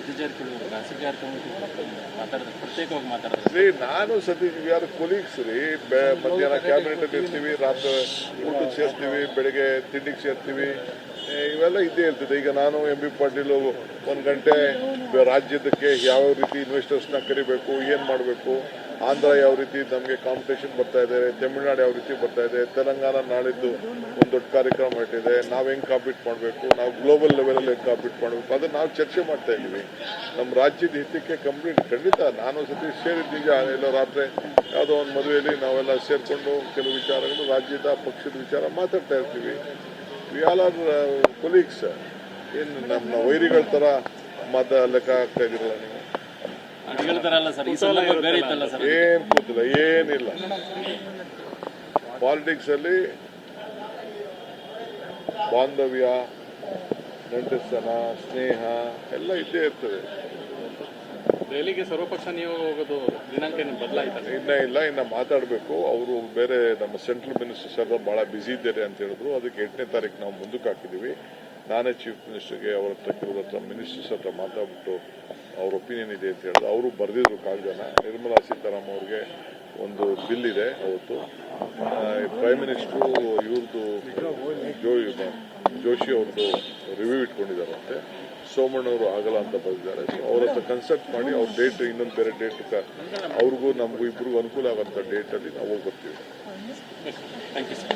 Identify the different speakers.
Speaker 1: ಸತೀಶ್ ಜಾರಕಿಹೊಳಿ ಖಾಸಗಿ ಕಾರ್ಯಕ್ರಮಕ್ಕೆ ಮಾತಾಡಿದ್ರೆ ಪ್ರತ್ಯೇಕವಾಗಿ ಮಾತಾಡಿದ್ರೆ
Speaker 2: ನಾನು ಸತೀಶ್ ವಿ ಆರ್ ಕೊಲೀಗ್ಸ್ ರೀ. ಮಧ್ಯಾಹ್ನ ಕ್ಯಾಬಿನೆಟ್ ಅಲ್ಲಿ ಇರ್ತೀವಿ, ರಾತ್ರಿ ಊಟಕ್ಕೆ ಸೇರ್ತೀವಿ, ಬೆಳಗ್ಗೆ ತಿಂಡಿಗೆ ಸೇರ್ತೀವಿ, ಇವೆಲ್ಲ ಇದ್ದೇ ಇರ್ತದೆ. ಈಗ ನಾನು ಎಂ.ಬಿ. ಪಾಟೀಲ್ 1 ಗಂಟೆ ರಾಜ್ಯದಕ್ಕೆ ಯಾವ ರೀತಿ ಇನ್ವೆಸ್ಟರ್ಸ್ನ ಕರಿಬೇಕು, ಏನು ಮಾಡಬೇಕು, ಆಂಧ್ರ ಯಾವ ರೀತಿ ನಮಗೆ ಕಾಂಪಿಟೇಷನ್ ಬರ್ತಾ ಇದೆ, ತಮಿಳುನಾಡು ಯಾವ ರೀತಿ ಬರ್ತಾ ಇದೆ, ತೆಲಂಗಾಣ ನಾಳಿದ್ದು ಒಂದು ದೊಡ್ಡ ಕಾರ್ಯಕ್ರಮ ಇಟ್ಟಿದೆ, ನಾವು ಹೆಂಗೆ ಕಾಂಪೀಟ್ ಮಾಡಬೇಕು, ನಾವು ಗ್ಲೋಬಲ್ ಲೆವೆಲಲ್ಲಿ ಹೆಂಗೆ ಕಾಂಪೀಟ್ ಮಾಡಬೇಕು, ಅದನ್ನು ನಾವು ಚರ್ಚೆ ಮಾಡ್ತಾ ಇದ್ದೀವಿ. ನಮ್ಮ ರಾಜ್ಯದ ಹಿತಕ್ಕೆ ಖಂಡಿತ ನಾನು ಸತೀಶ್ ಸೇರಿದ ನಿಜ. ಎಲ್ಲೋ ರಾತ್ರಿ ಯಾವುದೋ ಒಂದು ಮದುವೆಯಲ್ಲಿ ನಾವೆಲ್ಲ ಸೇರಿಕೊಂಡು ಕೆಲವು ವಿಚಾರಗಳು ರಾಜ್ಯದ ಪಕ್ಷದ ವಿಚಾರ ಮಾತಾಡ್ತಾ ಇರ್ತೀವಿ. We all are colleagues. ಏನು ನಮ್ಮ ವೈರಿಗಳ ಥರ ಲೆಕ್ಕ ಆಗ್ತಾ ಇದ್ದೀರಲ್ಲ ನೀವು? ಏನ್ ಕೂತಿಲ್ಲ, ಏನಿಲ್ಲ. ಪಾಲಿಟಿಕ್ಸ್ ಅಲ್ಲಿ ಬಾಂಧವ್ಯ, ನಂಟಸ್ತನ, ಸ್ನೇಹ ಎಲ್ಲ ಇದ್ದೇ ಇರ್ತದೆ.
Speaker 1: ದೆಹಲಿಗೆ ಸರ್ವಪಕ್ಷ ನಿಯೋಗ ಹೋಗೋದು ದಿನಾಂಕ ಬದಲಾಯಿತ
Speaker 2: ಇನ್ನ ಮಾತಾಡಬೇಕು. ಅವರು ಬೇರೆ ನಮ್ಮ ಸೆಂಟ್ರಲ್ ಮಿನಿಸ್ಟರ್ಸ್ ಬಹಳ ಬ್ಯುಸಿ ಇದ್ದಾರೆ ಅಂತ ಹೇಳಿದ್ರು. ಅದಕ್ಕೆ 8ನೇ ತಾರೀಕು ನಾವು ಮುಂದಕ್ಕೆ ಹಾಕಿದ್ದೀವಿ. ನಾನೇ ಚೀಫ್ ಮಿನಿಸ್ಟರ್ಗೆ ಅವ್ರ ಹತ್ರ ಕೆಲವ್ರ ಹತ್ರ ಮಿನಿಸ್ಟರ್ಸ್ ಹತ್ರ ಮಾತಾಡ್ಬಿಟ್ಟು ಅವ್ರ ಒಪಿನಿಯನ್ ಇದೆ ಅಂತ ಹೇಳಿದ್ರು. ಅವರು ಬರೆದಿದ್ರು ಕಾಗದನ. ನಿರ್ಮಲಾ ಸೀತಾರಾಮನ್ ಅವ್ರಿಗೆ ಒಂದು ಬಿಲ್ ಇದೆ. ಅವತ್ತು ಪ್ರೈಮ್ ಮಿನಿಸ್ಟ್ರು ಇವ್ರದ್ದು ಜೋಶಿ ಅವ್ರದ್ದು ರಿವ್ಯೂ ಇಟ್ಕೊಂಡಿದ್ದಾರಂತೆ. ಸೋಮಣ್ಣವರು ಆಗಲ್ಲ ಅಂತ ಬರೆದಿದ್ದಾರೆ. ಸೊ ಅವ್ರ ಹತ್ರ ಕನ್ಸಲ್ಟ್ ಮಾಡಿ ಅವ್ರ ಡೇಟ್ ಇನ್ನೊಂದು ಬೇರೆ ಡೇಟ್ ಅವ್ರಿಗೂ ನಮಗೂ ಇಬ್ಬರಿಗೂ ಅನುಕೂಲ ಆಗೋಂಥ ಡೇಟಲ್ಲಿ ನಾವು ಹೋಗಿ ಬರ್ತೀವಿ.